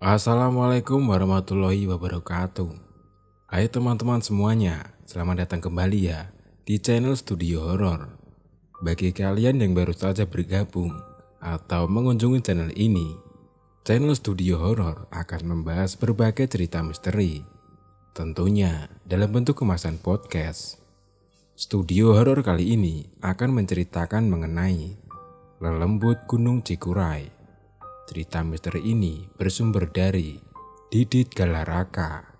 Assalamualaikum warahmatullahi wabarakatuh. Hai teman-teman semuanya, selamat datang kembali ya di channel Studio Horor. Bagi kalian yang baru saja bergabung atau mengunjungi channel ini, channel Studio Horor akan membahas berbagai cerita misteri, tentunya dalam bentuk kemasan podcast. Studio Horor kali ini akan menceritakan mengenai Lelembut Gunung Cikuray. Cerita misteri ini bersumber dari Didit Galaraka.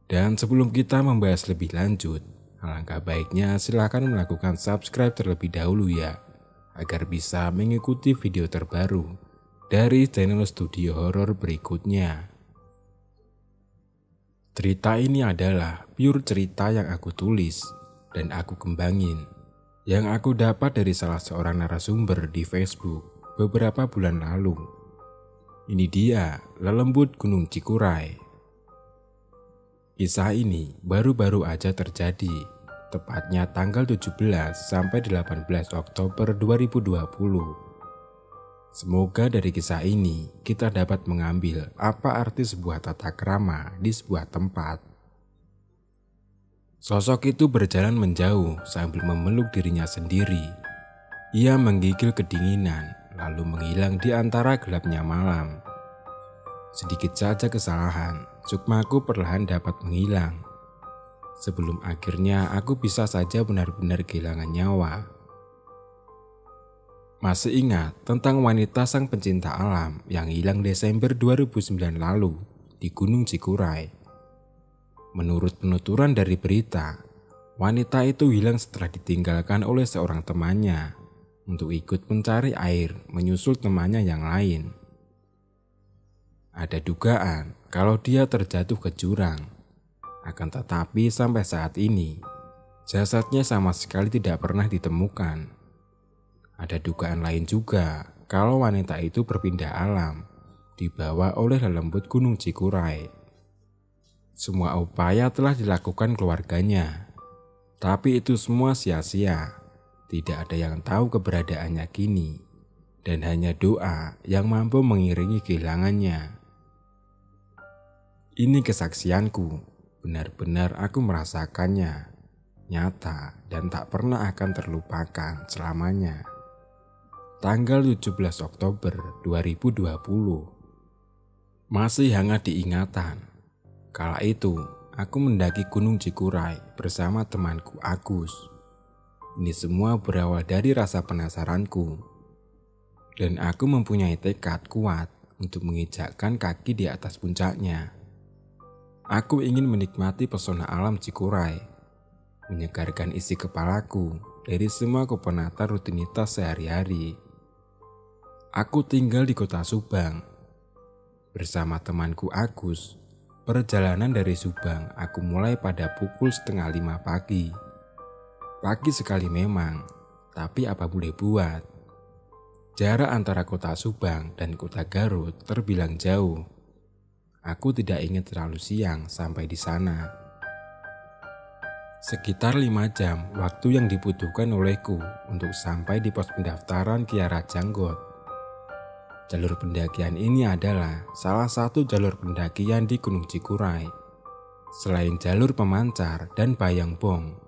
Dan sebelum kita membahas lebih lanjut, alangkah baiknya silahkan melakukan subscribe terlebih dahulu ya, agar bisa mengikuti video terbaru dari channel Studio Horor berikutnya. Cerita ini adalah pure cerita yang aku tulis dan aku kembangin, yang aku dapat dari salah seorang narasumber di Facebook beberapa bulan lalu. Ini dia, Lelembut Gunung Cikuray. Kisah ini baru-baru aja terjadi, tepatnya tanggal 17 sampai 18 Oktober 2020. Semoga dari kisah ini kita dapat mengambil apa arti sebuah tata krama di sebuah tempat. Sosok itu berjalan menjauh sambil memeluk dirinya sendiri. Ia menggigil kedinginan, lalu menghilang di antara gelapnya malam. Sedikit saja kesalahan, sukmaku perlahan dapat menghilang. Sebelum akhirnya aku bisa saja benar-benar kehilangan nyawa. Masih ingat tentang wanita sang pencinta alam yang hilang Desember 2009 lalu di Gunung Cikuray. Menurut penuturan dari berita, wanita itu hilang setelah ditinggalkan oleh seorang temannya untuk ikut mencari air menyusul temannya yang lain. Ada dugaan kalau dia terjatuh ke jurang. Akan tetapi sampai saat ini, jasadnya sama sekali tidak pernah ditemukan. Ada dugaan lain juga kalau wanita itu berpindah alam, dibawa oleh Lelembut Gunung Cikuray. Semua upaya telah dilakukan keluarganya, tapi itu semua sia-sia. Tidak ada yang tahu keberadaannya kini, dan hanya doa yang mampu mengiringi kehilangannya. Ini kesaksianku, benar-benar aku merasakannya, nyata dan tak pernah akan terlupakan selamanya. Tanggal 17 Oktober 2020. Masih hangat diingatan. Kala itu, aku mendaki Gunung Cikuray bersama temanku Agus. Ini semua berawal dari rasa penasaranku. Dan aku mempunyai tekad kuat untuk menginjakkan kaki di atas puncaknya. Aku ingin menikmati pesona alam Cikuray, menyegarkan isi kepalaku dari semua kepenatan rutinitas sehari-hari. Aku tinggal di kota Subang. Bersama temanku Agus, perjalanan dari Subang aku mulai pada pukul 4:30 pagi. Pagi sekali memang, tapi apa boleh buat. Jarak antara kota Subang dan kota Garut terbilang jauh. Aku tidak ingin terlalu siang sampai di sana. Sekitar 5 jam waktu yang dibutuhkan olehku untuk sampai di pos pendaftaran Kiara Janggot. Jalur pendakian ini adalah salah satu jalur pendakian di Gunung Cikuray, selain jalur pemancar dan Bayangbong.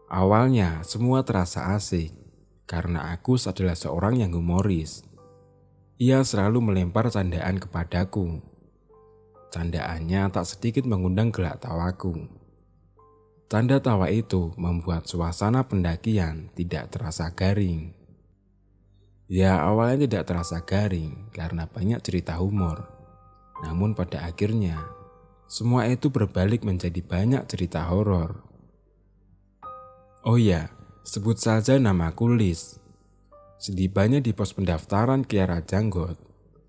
Awalnya semua terasa asik, karena Agus adalah seorang yang humoris. Ia selalu melempar candaan kepadaku. Candaannya tak sedikit mengundang gelak tawaku. Canda tawa itu membuat suasana pendakian tidak terasa garing. Ya, awalnya tidak terasa garing karena banyak cerita humor. Namun pada akhirnya, semua itu berbalik menjadi banyak cerita horor. Oh ya, sebut saja namaku Lis. Setibanya di pos pendaftaran Kiara Janggot,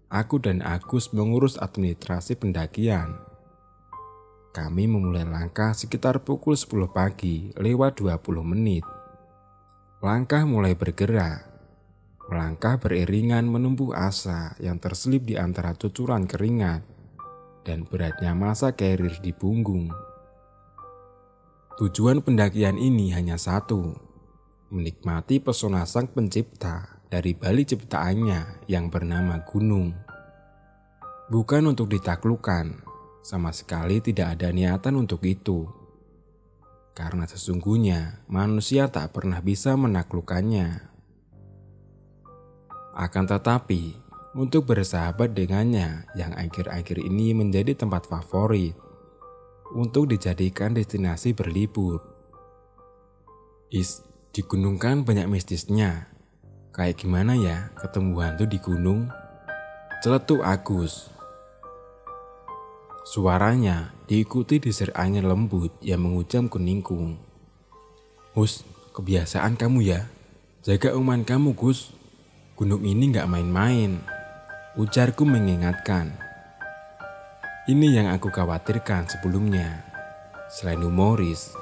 aku dan Agus mengurus administrasi pendakian. Kami memulai langkah sekitar pukul 10 pagi lewat 20 menit. Langkah mulai bergerak. Melangkah beriringan menumbuh asa yang terselip di antara cucuran keringat dan beratnya massa carrier di punggung. Tujuan pendakian ini hanya satu, menikmati pesona sang pencipta dari balik ciptaannya yang bernama gunung. Bukan untuk ditaklukkan, sama sekali tidak ada niatan untuk itu. Karena sesungguhnya manusia tak pernah bisa menaklukkannya. Akan tetapi, untuk bersahabat dengannya yang akhir-akhir ini menjadi tempat favorit untuk dijadikan destinasi berlibur. Di gunung kan banyak mistisnya. Kayak gimana ya ketemu hantu di gunung? Celetuk Agus. Suaranya diikuti desir angin lembut yang menghujam kuningkung. Hus, kebiasaan kamu ya. Jaga omongan kamu, Gus. Gunung ini gak main-main, ujarku mengingatkan. Ini yang aku khawatirkan sebelumnya. Selain humoris,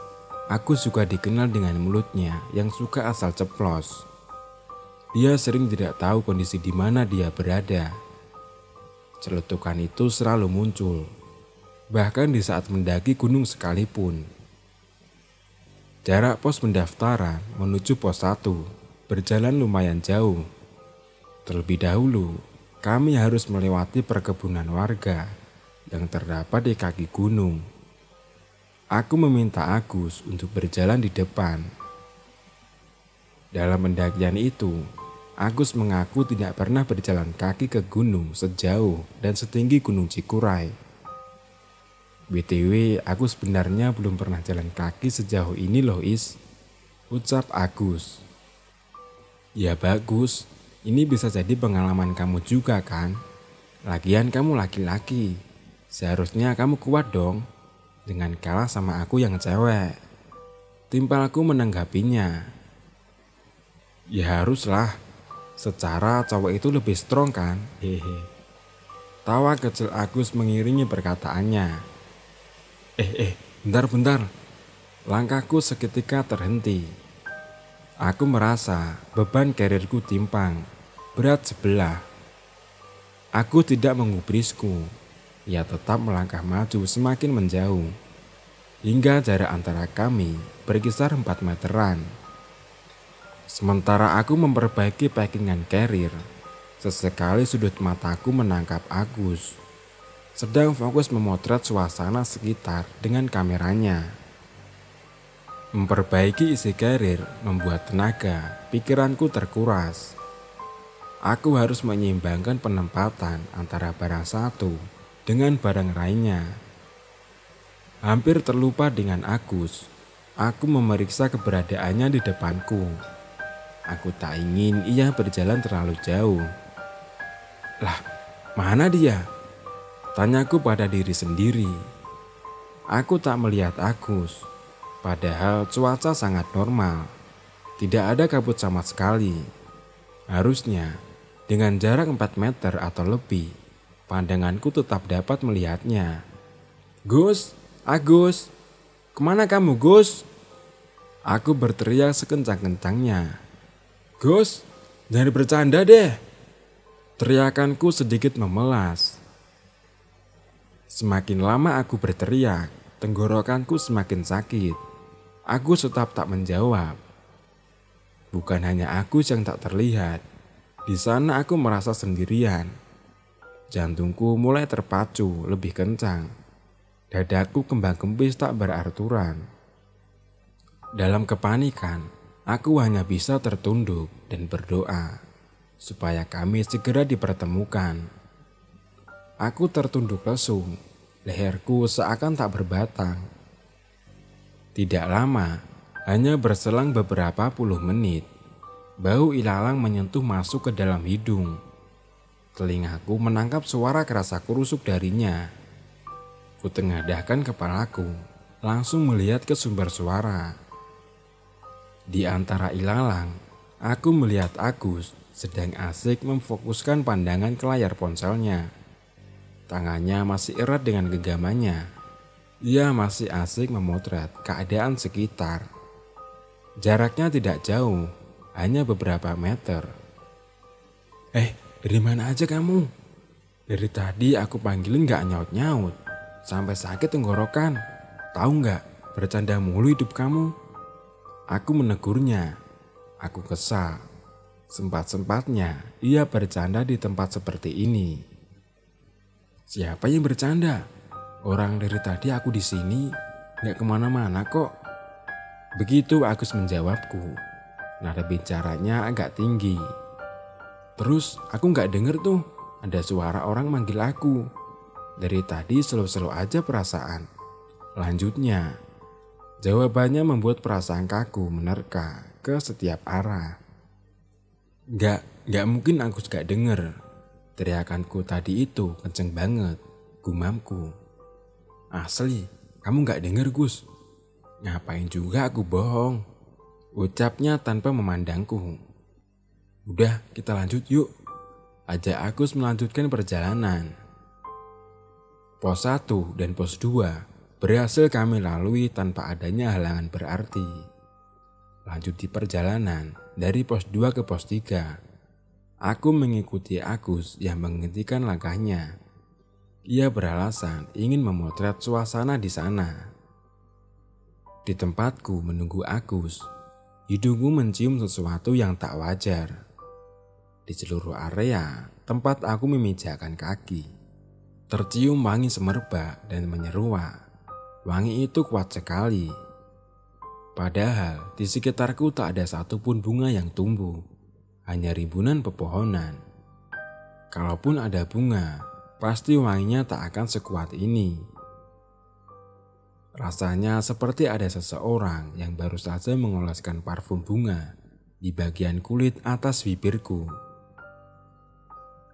Agus juga dikenal dengan mulutnya yang suka asal ceplos. Dia sering tidak tahu kondisi di mana dia berada. Celetukan itu selalu muncul, bahkan di saat mendaki gunung sekalipun. Jarak pos pendaftaran menuju pos 1 berjalan lumayan jauh. Terlebih dahulu, kami harus melewati perkebunan warga yang terdapat di kaki gunung. Aku meminta Agus untuk berjalan di depan. Dalam pendakian itu, Agus mengaku tidak pernah berjalan kaki ke gunung sejauh dan setinggi Gunung Cikuray. BTW, aku sebenarnya belum pernah jalan kaki sejauh ini loh, ucap Agus. Ya bagus, ini bisa jadi pengalaman kamu juga kan? Lagian kamu laki-laki, seharusnya kamu kuat dong dengan kalah sama aku yang cewek. Timpalku menanggapinya. Ya haruslah, secara cowok itu lebih strong kan? Hehe. Tawa kecil Agus mengiringi perkataannya. Bentar. Langkahku seketika terhenti. Aku merasa beban karirku timpang, berat sebelah. Aku tidak mengubrisku. Ia tetap melangkah maju semakin menjauh. Hingga jarak antara kami berkisar 4 meteran. Sementara aku memperbaiki packingan karir, sesekali sudut mataku menangkap Agus sedang fokus memotret suasana sekitar dengan kameranya. Memperbaiki isi karir membuat tenaga pikiranku terkuras. Aku harus menyeimbangkan penempatan antara barang satu dengan barang lainnya. Hampir terlupa dengan Agus, aku memeriksa keberadaannya di depanku. Aku tak ingin ia berjalan terlalu jauh. Lah, mana dia? Tanyaku pada diri sendiri. Aku tak melihat Agus, padahal cuaca sangat normal. Tidak ada kabut sama sekali. Harusnya dengan jarak 4 meter atau lebih, pandanganku tetap dapat melihatnya. Gus, Agus, kemana kamu Gus? Aku berteriak sekencang-kencangnya. Gus, jangan bercanda deh. Teriakanku sedikit memelas. Semakin lama aku berteriak, tenggorokanku semakin sakit. Agus tetap tak menjawab. Bukan hanya Agus yang tak terlihat. Di sana aku merasa sendirian. Jantungku mulai terpacu lebih kencang. Dadaku kembang-kempis tak beraturan. Dalam kepanikan, aku hanya bisa tertunduk dan berdoa supaya kami segera dipertemukan. Aku tertunduk lesung, leherku seakan tak berbatang. Tidak lama, hanya berselang beberapa puluh menit, bau ilalang menyentuh masuk ke dalam hidung. Telingaku menangkap suara kerasa kerusuk darinya. Kutengadahkan kepalaku, langsung melihat ke sumber suara. Di antara ilalang, aku melihat Agus sedang asik memfokuskan pandangan ke layar ponselnya. Tangannya masih erat dengan genggamannya. Ia masih asik memotret keadaan sekitar. Jaraknya tidak jauh, hanya beberapa meter. Dari mana aja kamu? Dari tadi aku panggilin gak nyaut-nyaut. Sampai sakit tenggorokan. Tahu gak, bercanda mulu hidup kamu. Aku menegurnya. Aku kesal. Sempat-sempatnya ia bercanda di tempat seperti ini. Siapa yang bercanda? Orang dari tadi aku di sini, nggak kemana-mana kok. Begitu Agus menjawabku. Nada bicaranya agak tinggi. Terus aku nggak denger tuh ada suara orang manggil aku. Dari tadi slow-slow aja perasaan. Lanjutnya, jawabannya membuat perasaan kaku menerka ke setiap arah. Nggak mungkin Agus gak denger. Teriakanku tadi itu kenceng banget, gumamku. Asli, kamu gak denger Gus? Ngapain juga aku bohong? Ucapnya tanpa memandangku. Udah, kita lanjut yuk. Ajak Agus melanjutkan perjalanan. Pos 1 dan pos 2 berhasil kami lalui tanpa adanya halangan berarti. Lanjut di perjalanan dari pos 2 ke pos 3. Aku mengikuti Agus yang menghentikan langkahnya. Ia beralasan ingin memotret suasana di sana. Di tempatku menunggu Agus, hidungku mencium sesuatu yang tak wajar. Di seluruh area tempat aku memijakan kaki, tercium wangi semerbak dan menyeruak. Wangi itu kuat sekali. Padahal di sekitarku tak ada satupun bunga yang tumbuh, hanya rimbunan pepohonan. Kalaupun ada bunga, pasti wanginya tak akan sekuat ini. Rasanya seperti ada seseorang yang baru saja mengoleskan parfum bunga di bagian kulit atas bibirku.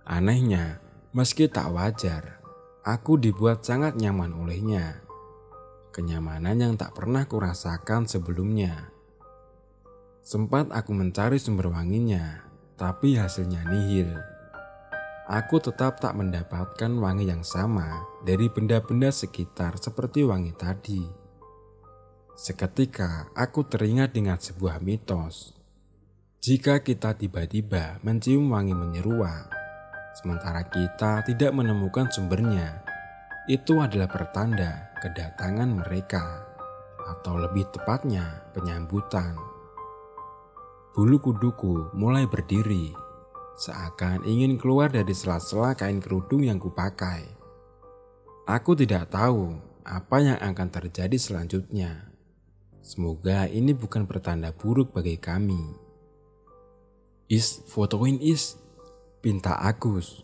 Anehnya, meski tak wajar, aku dibuat sangat nyaman olehnya. Kenyamanan yang tak pernah kurasakan sebelumnya. Sempat aku mencari sumber wanginya, tapi hasilnya nihil. Aku tetap tak mendapatkan wangi yang sama dari benda-benda sekitar seperti wangi tadi. Seketika aku teringat dengan sebuah mitos. Jika kita tiba-tiba mencium wangi menyeruak, sementara kita tidak menemukan sumbernya, itu adalah pertanda kedatangan mereka, atau lebih tepatnya penyambutan. Bulu kuduku mulai berdiri, seakan ingin keluar dari sela-sela kain kerudung yang kupakai. Aku tidak tahu apa yang akan terjadi selanjutnya. Semoga ini bukan pertanda buruk bagi kami. Is, fotoin Is, pinta Agus.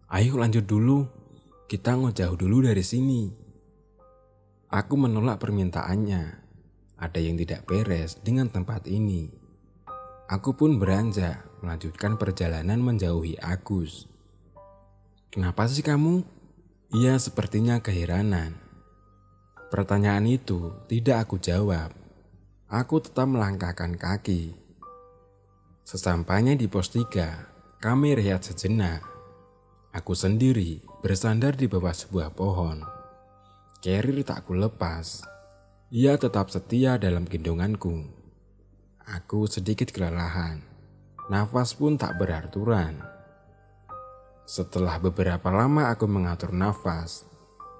Ayo lanjut dulu, kita ngejauh dulu dari sini. Aku menolak permintaannya. Ada yang tidak beres dengan tempat ini. Aku pun beranjak melanjutkan perjalanan menjauhi Agus. Kenapa sih kamu? Ia sepertinya keheranan. Pertanyaan itu tidak aku jawab. Aku tetap melangkahkan kaki. Sesampainya di pos 3, kami rehat sejenak. Aku sendiri bersandar di bawah sebuah pohon. Carrier tak kulepas. Ia tetap setia dalam gendonganku. Aku sedikit kelelahan. Nafas pun tak beraturan. Setelah beberapa lama aku mengatur nafas,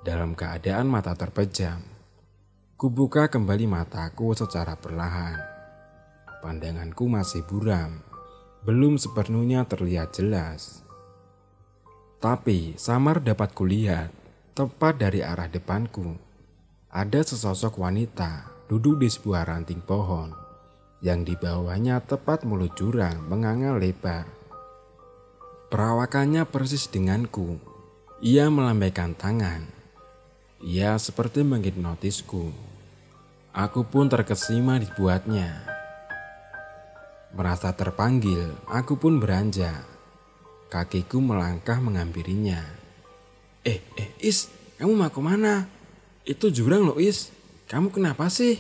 dalam keadaan mata terpejam, kubuka kembali mataku secara perlahan. Pandanganku masih buram, belum sepenuhnya terlihat jelas. Tapi samar dapat kulihat, tepat dari arah depanku, ada sesosok wanita duduk di sebuah ranting pohon, yang di bawahnya tepat mulut jurang menganga lebar. Perawakannya persis denganku. Ia melambaikan tangan. Ia seperti menghipnotisku. Aku pun terkesima dibuatnya. Merasa terpanggil, aku pun beranjak. Kakiku melangkah menghampirinya. Is, kamu mau kemana? Itu jurang loh Is, kamu kenapa sih?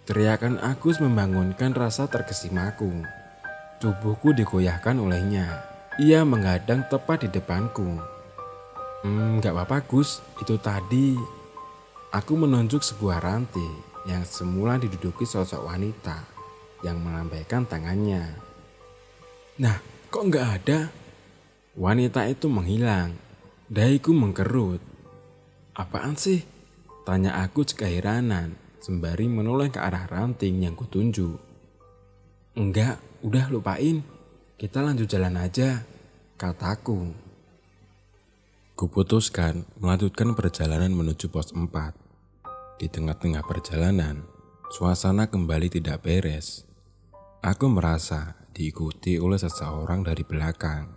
Teriakan Agus membangunkan rasa terkesimaku. Tubuhku digoyahkan olehnya. Ia menghadang tepat di depanku. Gak apa-apa Gus, itu tadi. Aku menunjuk sebuah ranting yang semula diduduki sosok wanita yang melambaikan tangannya. Nah, kok gak ada? Wanita itu menghilang. Dahiku mengkerut. Apaan sih? Tanya aku keheranan, sembari menoleh ke arah ranting yang kutunjuk. Enggak, udah lupain. Kita lanjut jalan aja, kataku. Kuputuskan melanjutkan perjalanan menuju pos 4. Di tengah-tengah perjalanan, suasana kembali tidak beres. Aku merasa diikuti oleh seseorang dari belakang.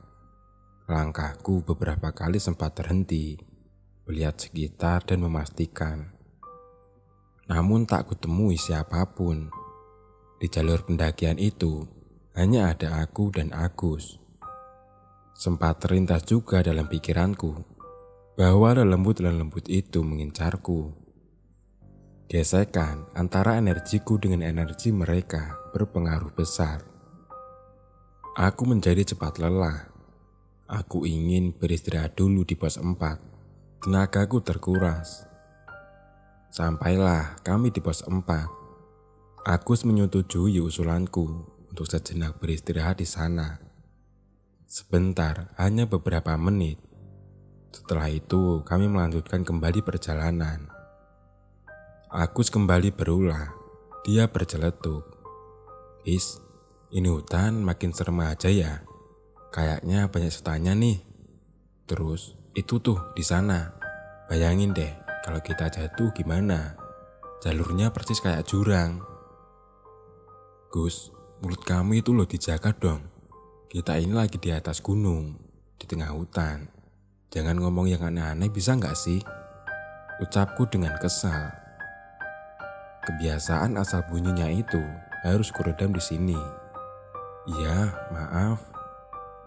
Langkahku beberapa kali sempat terhenti, melihat sekitar dan memastikan. Namun tak kutemui siapapun. Di jalur pendakian itu, hanya ada aku dan Agus. Sempat terlintas juga dalam pikiranku bahwa lelembut-lelembut itu mengincarku. Gesekan antara energiku dengan energi mereka berpengaruh besar. Aku menjadi cepat lelah. Aku ingin beristirahat dulu di pos 4. Tenagaku terkuras. Sampailah kami di pos 4. Agus menyetujui usulanku untuk sejenak beristirahat di sana. Sebentar, hanya beberapa menit. Setelah itu, kami melanjutkan kembali perjalanan. Agus kembali berulah. Dia berceletuk. "Is, ini hutan makin serem aja ya. Kayaknya banyak setannya nih. Terus, itu tuh di sana. Bayangin deh, kalau kita jatuh gimana? Jalurnya persis kayak jurang." "Gus, mulut kamu itu loh dijaga dong. Kita ini lagi di atas gunung, di tengah hutan. Jangan ngomong yang aneh-aneh bisa nggak sih?" ucapku dengan kesal. Kebiasaan asal bunyinya itu harus kuredam di sini. "Ya, maaf."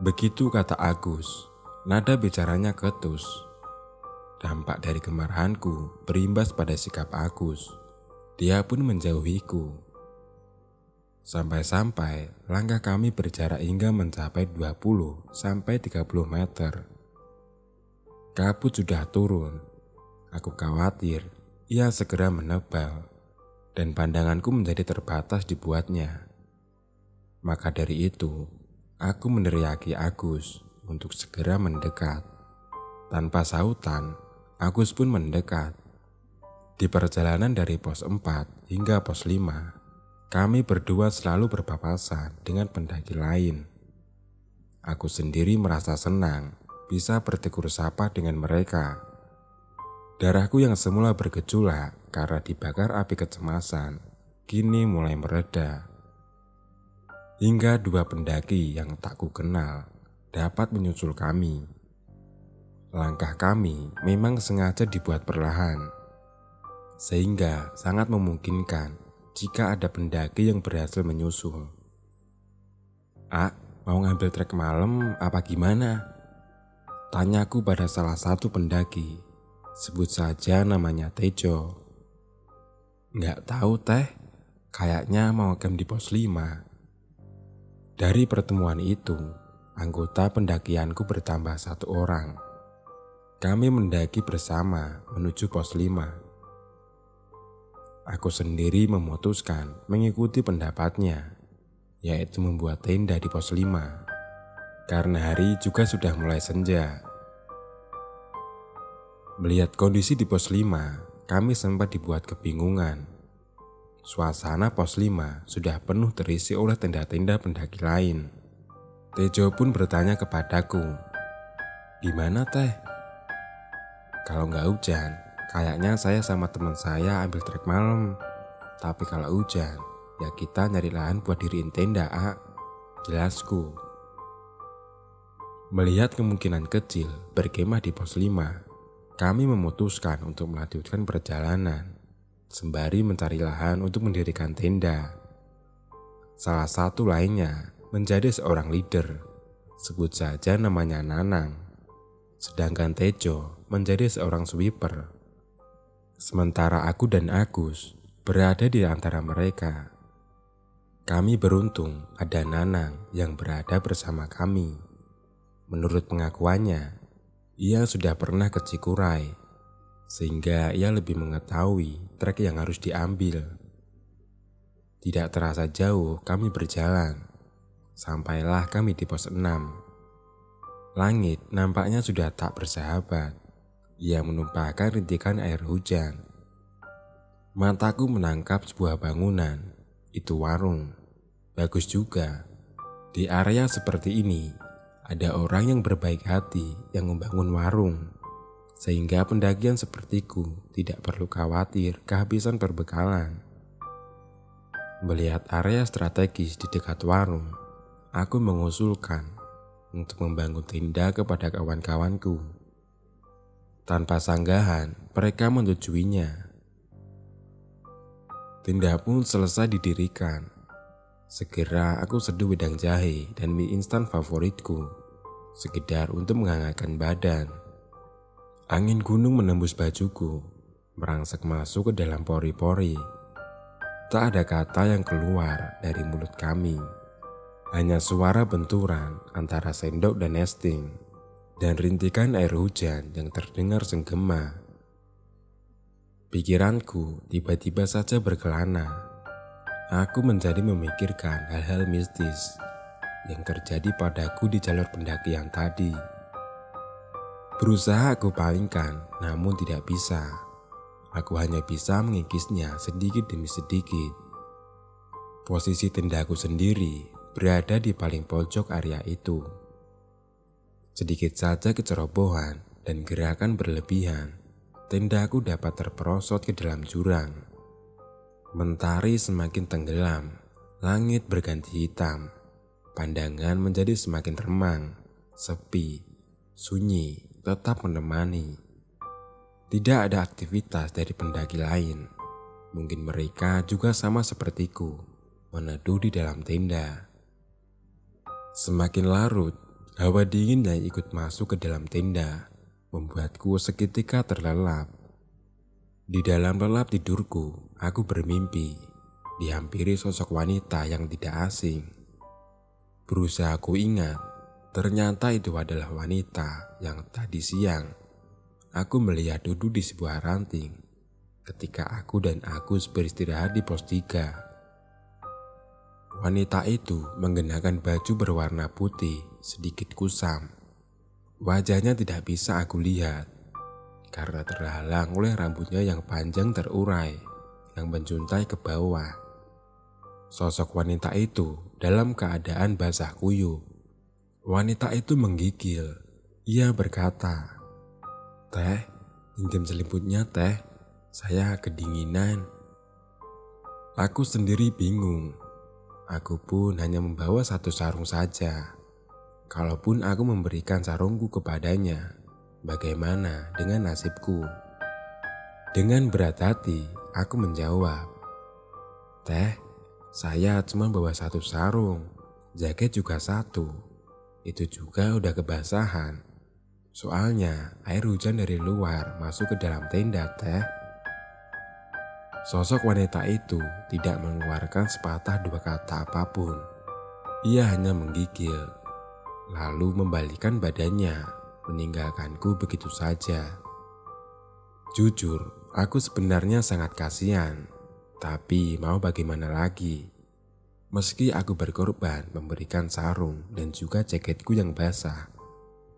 Begitu kata Agus. Nada bicaranya ketus. Dampak dari kemarahanku berimbas pada sikap Agus. Dia pun menjauhiku. Sampai-sampai langkah kami berjarak hingga mencapai 20-30 meter. Kabut sudah turun. Aku khawatir ia segera menebal dan pandanganku menjadi terbatas dibuatnya. Maka dari itu, aku meneriaki Agus untuk segera mendekat. Tanpa sautan, Agus pun mendekat. Di perjalanan dari pos 4 hingga pos 5, kami berdua selalu berpapasan dengan pendaki lain. Aku sendiri merasa senang bisa bertegur sapa dengan mereka. Darahku yang semula bergejolak karena dibakar api kecemasan, kini mulai mereda. Hingga 2 pendaki yang tak ku kenal dapat menyusul kami. Langkah kami memang sengaja dibuat perlahan, sehingga sangat memungkinkan jika ada pendaki yang berhasil menyusul. Mau ngambil trek malam apa gimana?" tanyaku pada salah satu pendaki. Sebut saja namanya Tejo. "Nggak tahu teh, kayaknya mau camp di pos 5. Dari pertemuan itu, anggota pendakianku bertambah 1 orang. Kami mendaki bersama menuju pos 5. Aku sendiri memutuskan mengikuti pendapatnya, yaitu membuat tenda di pos 5. Karena hari juga sudah mulai senja. Melihat kondisi di pos 5, kami sempat dibuat kebingungan. Suasana pos 5 sudah penuh terisi oleh tenda-tenda pendaki lain. Tejo pun bertanya kepadaku, "Gimana teh? Kalau nggak hujan, kayaknya saya sama teman saya ambil trek malam. Tapi kalau hujan, ya kita nyari lahan buat diriin tenda, jelasku. Melihat kemungkinan kecil berkemah di pos 5, kami memutuskan untuk melanjutkan perjalanan, sembari mencari lahan untuk mendirikan tenda. Salah satu lainnya menjadi seorang leader, sebut saja namanya Nanang. Sedangkan Tejo menjadi seorang sweeper. Sementara aku dan Agus berada di antara mereka. Kami beruntung ada Nanang yang berada bersama kami. Menurut pengakuannya, ia sudah pernah ke Cikuray, sehingga ia lebih mengetahui trek yang harus diambil. Tidak terasa jauh kami berjalan. Sampailah kami di pos 6. Langit nampaknya sudah tak bersahabat. Ia menumpahkan rintikan air hujan. Mataku menangkap sebuah bangunan. Itu warung. Bagus juga. Di area seperti ini, ada orang yang berbaik hati yang membangun warung. sehingga pendakian sepertiku tidak perlu khawatir kehabisan perbekalan. Melihat area strategis di dekat warung, aku mengusulkan untuk membangun tenda kepada kawan-kawanku. Tanpa sanggahan, mereka menyetujuinya. Tenda pun selesai didirikan. Segera aku seduh wedang jahe dan mie instan favoritku, sekedar untuk menghangatkan badan. Angin gunung menembus bajuku, merangsek masuk ke dalam pori-pori. Tak ada kata yang keluar dari mulut kami. Hanya suara benturan antara sendok dan nesting, dan rintikan air hujan yang terdengar senggema. Pikiranku tiba-tiba saja berkelana. Aku menjadi memikirkan hal-hal mistis yang terjadi padaku di jalur pendakian tadi. Berusaha aku palingkan, namun tidak bisa. Aku hanya bisa mengikisnya sedikit demi sedikit. Posisi tendaku sendiri berada di paling pojok area itu. Sedikit saja kecerobohan dan gerakan berlebihan, tendaku dapat terperosot ke dalam jurang. Mentari semakin tenggelam, langit berganti hitam, pandangan menjadi semakin remang, sepi, sunyi tetap menemani. Tidak ada aktivitas dari pendaki lain. Mungkin mereka juga sama sepertiku, meneduh di dalam tenda. Semakin larut, hawa dingin yang ikut masuk ke dalam tenda membuatku seketika terlelap. Di dalam lelap tidurku, aku bermimpi dihampiri sosok wanita yang tidak asing. Berusaha aku ingat, ternyata itu adalah wanita yang tadi siang aku melihat duduk di sebuah ranting ketika aku dan Agus beristirahat di pos 3. Wanita itu mengenakan baju berwarna putih sedikit kusam. Wajahnya tidak bisa aku lihat karena terhalang oleh rambutnya yang panjang terurai yang menjuntai ke bawah. Sosok wanita itu dalam keadaan basah kuyup. Wanita itu menggigil. Ia berkata, "Teh, pinjam selimutnya teh, saya kedinginan." Aku sendiri bingung. Aku pun hanya membawa satu sarung saja. Kalaupun aku memberikan sarungku kepadanya, bagaimana dengan nasibku? Dengan berat hati, aku menjawab, "Teh, saya cuma bawa satu sarung, jaket juga satu. Itu juga udah kebasahan. Soalnya air hujan dari luar masuk ke dalam tenda, teh." Sosok wanita itu tidak mengeluarkan sepatah dua kata apapun. Ia hanya menggigil, lalu membalikkan badannya, meninggalkanku begitu saja. Jujur, aku sebenarnya sangat kasihan, tapi mau bagaimana lagi? Meski aku berkorban memberikan sarung dan juga jaketku yang basah,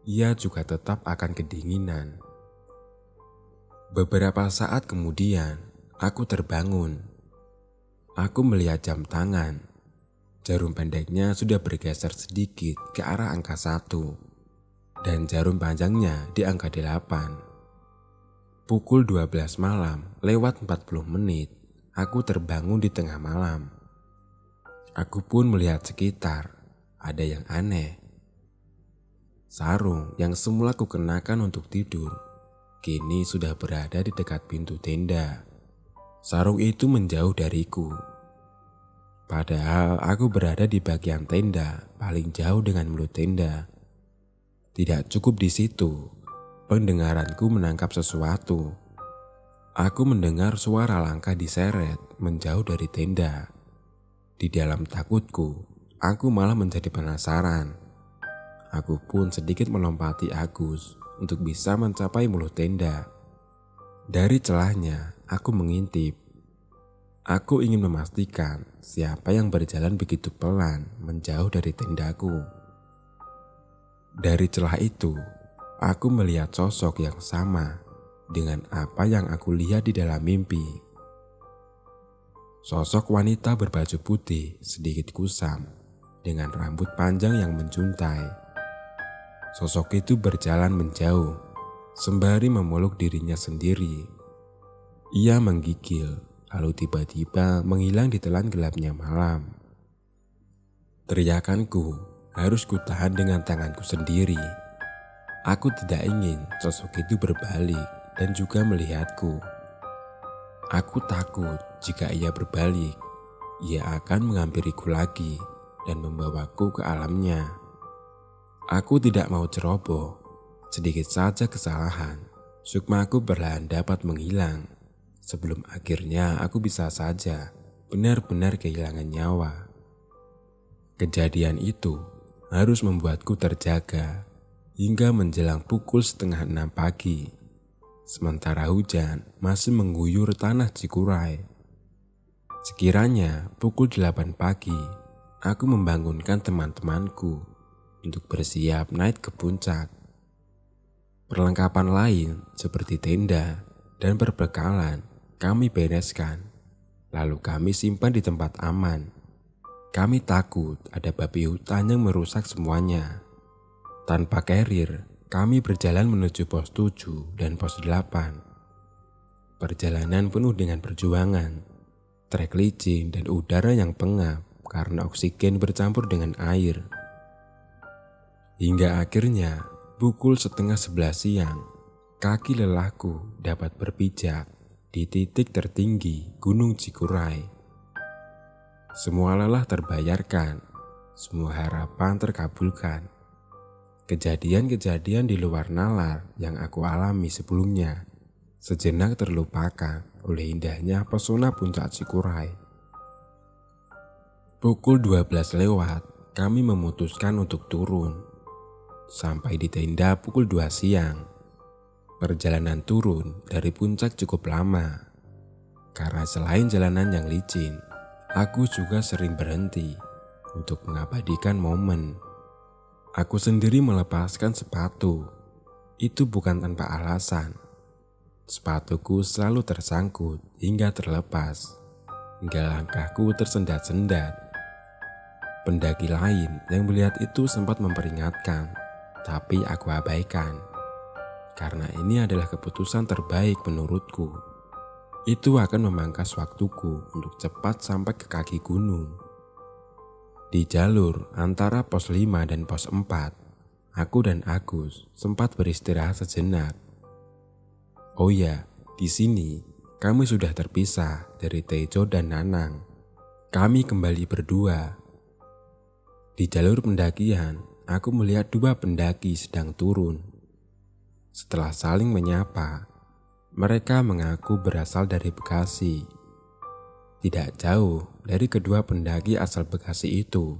ia juga tetap akan kedinginan. Beberapa saat kemudian, aku terbangun. Aku melihat jam tangan. Jarum pendeknya sudah bergeser sedikit ke arah angka 1, dan jarum panjangnya di angka 8. Pukul 12 malam lewat 40 menit, aku terbangun di tengah malam. Aku pun melihat sekitar, ada yang aneh. Sarung yang semula kukenakan untuk tidur, kini sudah berada di dekat pintu tenda. Sarung itu menjauh dariku. Padahal aku berada di bagian tenda paling jauh dengan mulut tenda. Tidak cukup di situ, pendengaranku menangkap sesuatu. Aku mendengar suara langkah diseret menjauh dari tenda. Di dalam takutku, aku malah menjadi penasaran. Aku pun sedikit melompati Agus untuk bisa mencapai mulut tenda. Dari celahnya, aku mengintip. Aku ingin memastikan siapa yang berjalan begitu pelan menjauh dari tendaku. Dari celah itu, aku melihat sosok yang sama dengan apa yang aku lihat di dalam mimpi. Sosok wanita berbaju putih sedikit kusam dengan rambut panjang yang menjuntai. Sosok itu berjalan menjauh sembari memeluk dirinya sendiri. Ia menggigil, lalu tiba-tiba menghilang di telan gelapnya malam. Teriakanku harus kutahan dengan tanganku sendiri. Aku tidak ingin sosok itu berbalik dan juga melihatku. Aku takut jika ia berbalik, ia akan menghampiriku lagi dan membawaku ke alamnya. Aku tidak mau ceroboh, sedikit saja kesalahan, sukmaku perlahan dapat menghilang. Sebelum akhirnya aku bisa saja benar-benar kehilangan nyawa. Kejadian itu harus membuatku terjaga hingga menjelang pukul 5:30 pagi. Sementara hujan masih mengguyur tanah Cikuray. Sekiranya pukul 8 pagi, aku membangunkan teman-temanku untuk bersiap naik ke puncak. Perlengkapan lain seperti tenda dan perbekalan kami bereskan, lalu kami simpan di tempat aman. Kami takut ada babi hutan yang merusak semuanya. Tanpa carrier, kami berjalan menuju pos 7 dan pos 8. Perjalanan penuh dengan perjuangan, trek licin dan udara yang pengap karena oksigen bercampur dengan air. Hingga akhirnya pukul 10:30 siang, kaki lelahku dapat berpijak di titik tertinggi Gunung Cikuray. Semua lelah terbayarkan, semua harapan terkabulkan. Kejadian-kejadian di luar nalar yang aku alami sebelumnya sejenak terlupakan oleh indahnya pesona puncak Cikuray. Pukul 12 lewat, kami memutuskan untuk turun. Sampai di tenda pukul 2 siang. Perjalanan turun dari puncak cukup lama, karena selain jalanan yang licin, aku juga sering berhenti untuk mengabadikan momen. Aku sendiri melepaskan sepatu, itu bukan tanpa alasan. Sepatuku selalu tersangkut hingga terlepas, hingga langkahku tersendat-sendat. Pendaki lain yang melihat itu sempat memperingatkan, tapi aku abaikan. Karena ini adalah keputusan terbaik menurutku. Itu akan memangkas waktuku untuk cepat sampai ke kaki gunung. Di jalur antara pos 5 dan pos 4, aku dan Agus sempat beristirahat sejenak. Oh ya, di sini kami sudah terpisah dari Tejo dan Nanang. Kami kembali berdua. Di jalur pendakian, aku melihat 2 pendaki sedang turun. Setelah saling menyapa, mereka mengaku berasal dari Bekasi. Tidak jauh dari kedua pendaki asal Bekasi itu,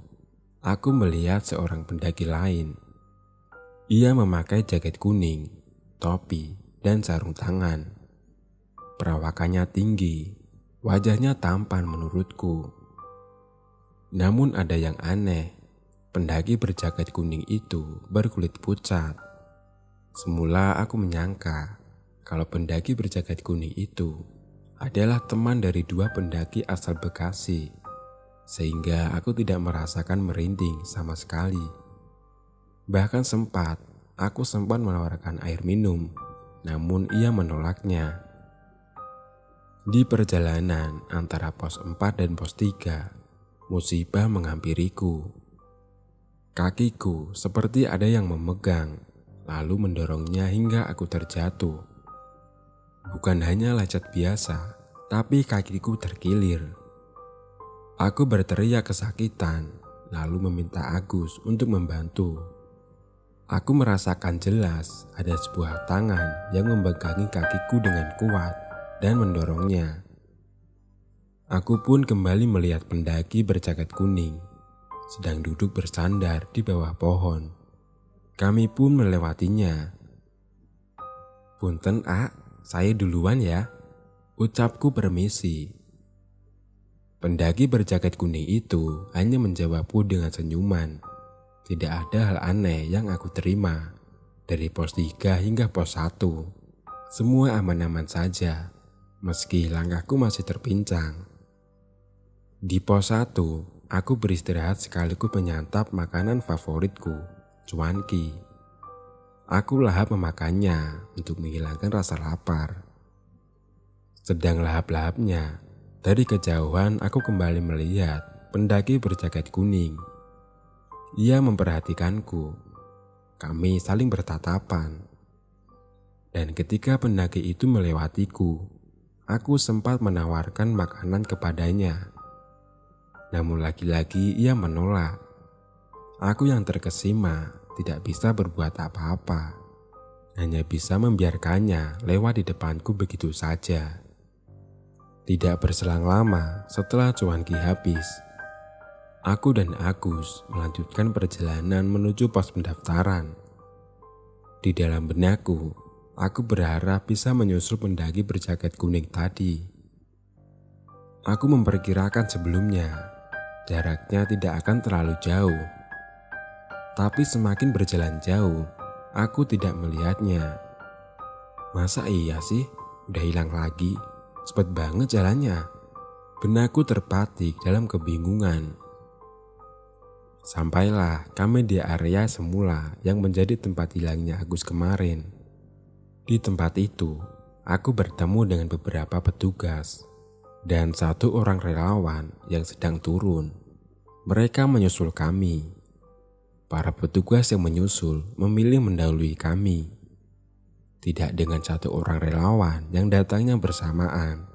aku melihat seorang pendaki lain. Ia memakai jaket kuning, topi, dan sarung tangan. Perawakannya tinggi, wajahnya tampan menurutku. Namun ada yang aneh, pendaki berjaket kuning itu berkulit pucat. Semula aku menyangka kalau pendaki berjaket kuning itu adalah teman dari 2 pendaki asal Bekasi, sehingga aku tidak merasakan merinding sama sekali. Bahkan aku sempat menawarkan air minum, namun ia menolaknya. Di perjalanan antara pos 4 dan pos 3, musibah menghampiriku. Kakiku seperti ada yang memegang, lalu mendorongnya hingga aku terjatuh. Bukan hanya lecet biasa, tapi kakiku terkilir. Aku berteriak kesakitan, lalu meminta Agus untuk membantu. Aku merasakan jelas ada sebuah tangan yang memegangi kakiku dengan kuat dan mendorongnya. Aku pun kembali melihat pendaki berjaket kuning, sedang duduk bersandar di bawah pohon. Kami pun melewatinya. "Punten, saya duluan ya," ucapku permisi. Pendaki berjaket kuning itu hanya menjawabku dengan senyuman. Tidak ada hal aneh yang aku terima. Dari pos 3 hingga pos 1, semua aman-aman saja, meski langkahku masih terpincang. Di pos 1, aku beristirahat sekaligus menyantap makanan favoritku, cuanki. Aku lahap memakannya untuk menghilangkan rasa lapar. Sedang lahap-lahapnya, dari kejauhan aku kembali melihat pendaki berjaket kuning. Ia memperhatikanku. Kami saling bertatapan. Dan ketika pendaki itu melewatiku, aku sempat menawarkan makanan kepadanya. Namun lagi-lagi ia menolak. Aku yang terkesima tidak bisa berbuat apa-apa. Hanya bisa membiarkannya lewat di depanku begitu saja. Tidak berselang lama setelah cuanki habis, aku dan Agus melanjutkan perjalanan menuju pos pendaftaran. Di dalam benakku, aku berharap bisa menyusul pendaki berjaket kuning tadi. Aku memperkirakan sebelumnya, jaraknya tidak akan terlalu jauh. Tapi semakin berjalan jauh, aku tidak melihatnya. Masa iya sih? Udah hilang lagi? Cepet banget jalannya. Benakku terpatik dalam kebingungan. Sampailah kami di area semula yang menjadi tempat hilangnya Agus kemarin. Di tempat itu, aku bertemu dengan beberapa petugas dan satu orang relawan yang sedang turun. Mereka menyusul kami. Para petugas yang menyusul memilih mendahului kami. Tidak dengan satu orang relawan yang datangnya bersamaan.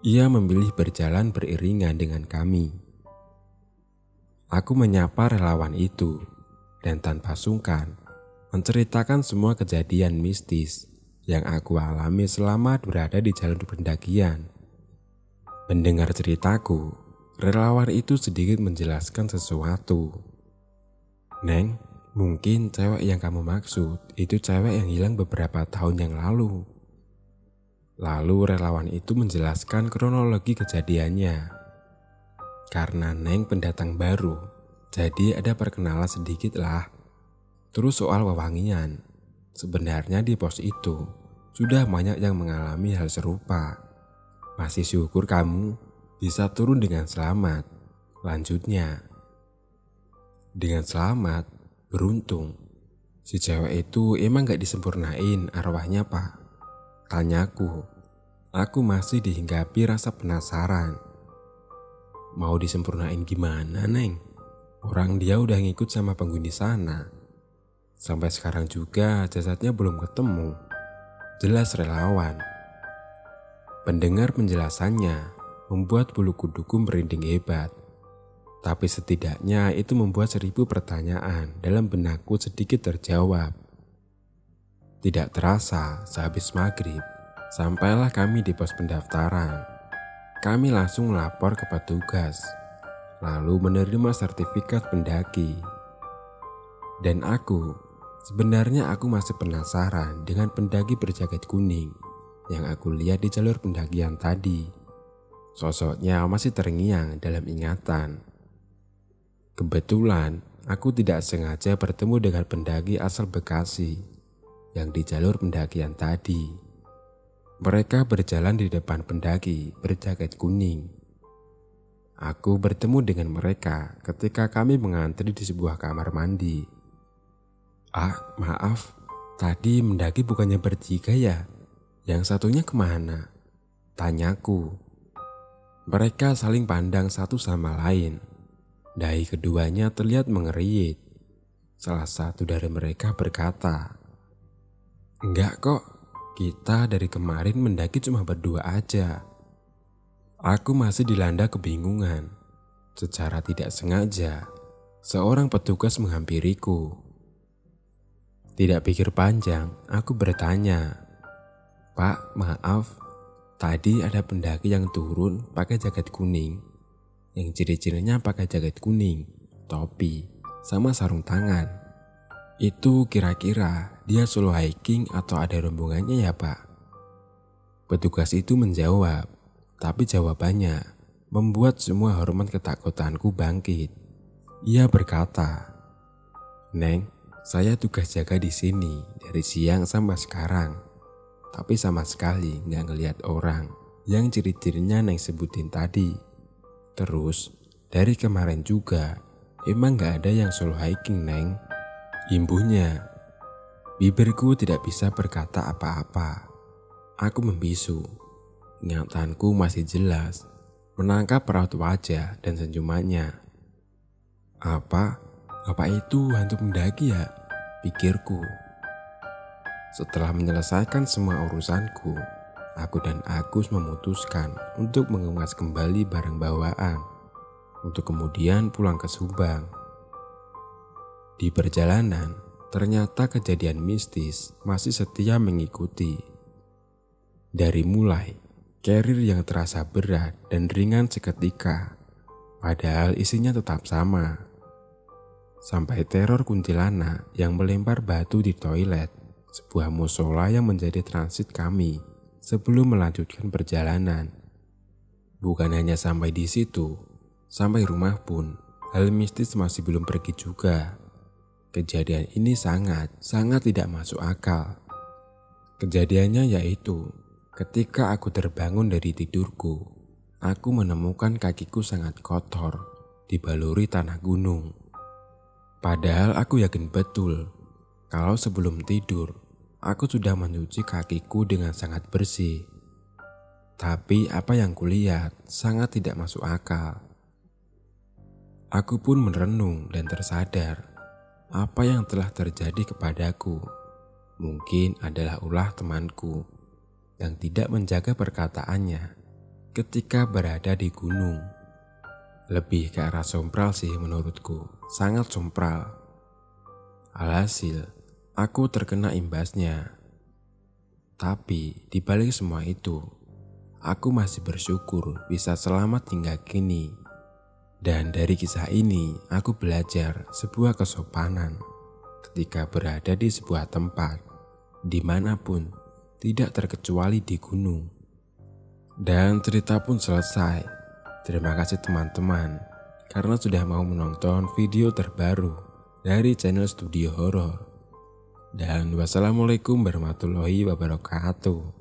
Ia memilih berjalan beriringan dengan kami. Aku menyapa relawan itu dan tanpa sungkan menceritakan semua kejadian mistis yang aku alami selama berada di jalur pendakian. Mendengar ceritaku, relawan itu sedikit menjelaskan sesuatu. Neng, mungkin cewek yang kamu maksud itu cewek yang hilang beberapa tahun yang lalu. Lalu relawan itu menjelaskan kronologi kejadiannya. Karena Neng pendatang baru, jadi ada perkenalan sedikit lah. Terus soal wewangian, sebenarnya di pos itu sudah banyak yang mengalami hal serupa. Masih syukur kamu bisa turun dengan selamat. Lanjutnya, dengan selamat, beruntung. Si cewek itu emang gak disempurnain arwahnya pak? Tanyaku. Aku masih dihinggapi rasa penasaran. Mau disempurnain gimana Neng? Orang dia udah ngikut sama penghuni sana. Sampai sekarang juga jasadnya belum ketemu. Jelas relawan. Pendengar penjelasannya membuat bulu kuduku merinding hebat. Tapi setidaknya itu membuat 1000 pertanyaan dalam benakku sedikit terjawab. Tidak terasa sehabis maghrib, sampailah kami di pos pendaftaran. Kami langsung melapor ke petugas, lalu menerima sertifikat pendaki. Dan sebenarnya aku masih penasaran dengan pendaki berjaket kuning yang aku lihat di jalur pendakian tadi. Sosoknya masih terngiang dalam ingatan. Kebetulan, aku tidak sengaja bertemu dengan pendaki asal Bekasi yang di jalur pendakian tadi. Mereka berjalan di depan pendaki berjaket kuning. Aku bertemu dengan mereka ketika kami mengantri di sebuah kamar mandi. Maaf, tadi mendaki bukannya bertiga ya? Yang satunya kemana? Tanyaku. Mereka saling pandang satu sama lain. Dahi keduanya terlihat mengeriyit. Salah satu dari mereka berkata, "Enggak kok, kita dari kemarin mendaki cuma berdua aja." Aku masih dilanda kebingungan. Secara tidak sengaja, seorang petugas menghampiriku. Tidak pikir panjang, aku bertanya, "Pak, maaf, tadi ada pendaki yang turun pakai jaket kuning. Yang ciri-cirinya pakai jaket kuning, topi, sama sarung tangan. Itu kira-kira dia solo hiking atau ada rombongannya ya pak?" Petugas itu menjawab, tapi jawabannya membuat semua hormon ketakutanku bangkit. Ia berkata, "Neng, saya tugas jaga di sini dari siang sampai sekarang, tapi sama sekali nggak ngelihat orang yang ciri-cirinya Neng sebutin tadi. Terus, dari kemarin juga, emang gak ada yang solo hiking, Neng." Imbuhnya. Bibirku tidak bisa berkata apa-apa. Aku membisu. Ingatanku masih jelas menangkap raut wajah dan senyumannya. Apa itu hantu mendaki ya? Pikirku. Setelah menyelesaikan semua urusanku, aku dan Agus memutuskan untuk mengemas kembali barang bawaan untuk kemudian pulang ke Subang. Di perjalanan, ternyata kejadian mistis masih setia mengikuti. Dari mulai carrier yang terasa berat dan ringan seketika, padahal isinya tetap sama. Sampai teror kuntilanak yang melempar batu di toilet, sebuah musola yang menjadi transit kami sebelum melanjutkan perjalanan. Bukan hanya sampai di situ, sampai rumah pun hal mistis masih belum pergi juga. Kejadian ini sangat tidak masuk akal. Kejadiannya yaitu ketika aku terbangun dari tidurku, aku menemukan kakiku sangat kotor dibaluri tanah gunung. Padahal aku yakin betul kalau sebelum tidur aku sudah mencuci kakiku dengan sangat bersih. Tapi apa yang kulihat sangat tidak masuk akal. Aku pun merenung dan tersadar apa yang telah terjadi kepadaku mungkin adalah ulah temanku yang tidak menjaga perkataannya ketika berada di gunung. Lebih ke arah sompral sih menurutku, sangat sompral. Alhasil, aku terkena imbasnya. Tapi di balik semua itu, aku masih bersyukur bisa selamat hingga kini. Dan dari kisah ini, aku belajar sebuah kesopanan ketika berada di sebuah tempat, dimanapun, tidak terkecuali di gunung. Dan cerita pun selesai. Terima kasih teman-teman, karena sudah mau menonton video terbaru dari channel Studio Horor. Dan wassalamualaikum warahmatullahi wabarakatuh.